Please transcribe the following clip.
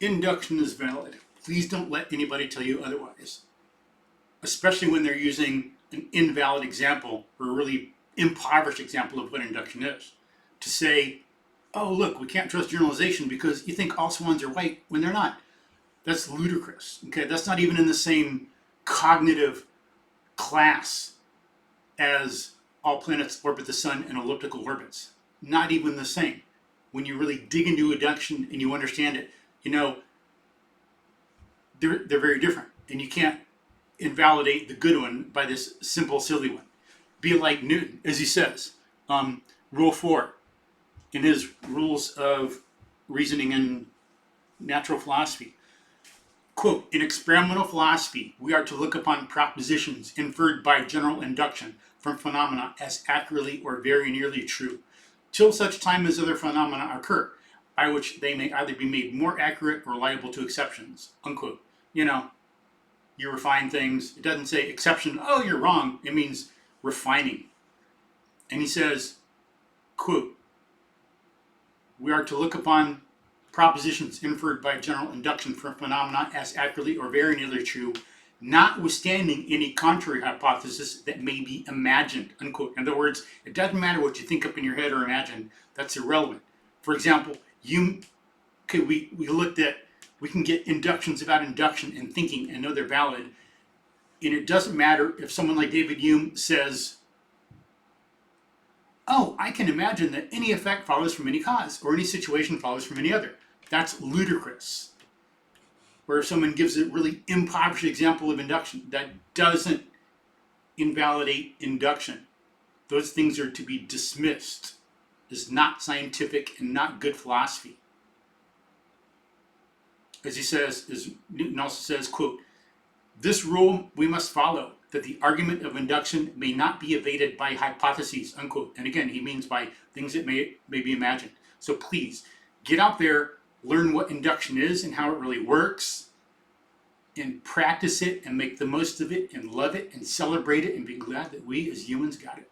Induction is valid. Please don't let anybody tell you otherwise, especially when they're using an invalid example or a really impoverished example of what induction is. To say, oh, look, we can't trust generalization because you think all swans are white when they're not. That's ludicrous. Okay, that's not even in the same cognitive class as all planets orbit the sun in elliptical orbits. Not even the same. When you really dig into induction and you understand it, you know, they're very different. And you can't invalidate the good one by this simple, silly one. Be like Newton, as he says, Rule 4 in his Rules of Reasoning in Natural Philosophy. Quote, in experimental philosophy, we are to look upon propositions inferred by general induction from phenomena as accurately or very nearly true, till such time as other phenomena occur, by which they may either be made more accurate or liable to exceptions, unquote. You know, you refine things. It doesn't say exception, oh, you're wrong. It means refining. And he says, quote, we are to look upon propositions inferred by general induction from phenomena as accurately or very nearly true, notwithstanding any contrary hypothesis that may be imagined, unquote. In other words, it doesn't matter what you think up in your head or imagine, that's irrelevant. For example, we looked at, we can get inductions about induction and thinking and know they're valid, and it doesn't matter if someone like David Hume says, oh, I can imagine that any effect follows from any cause, or any situation follows from any other. That's ludicrous. Where if someone gives a really impoverished example of induction, that doesn't invalidate induction. Those things are to be dismissed as not scientific and not good philosophy. As he says, as Newton also says, quote, this rule we must follow, that the argument of induction may not be evaded by hypotheses, unquote. And again, he means by things that may be imagined. So please, get out there, learn what induction is and how it really works, and practice it and make the most of it and love it and celebrate it and be glad that we as humans got it.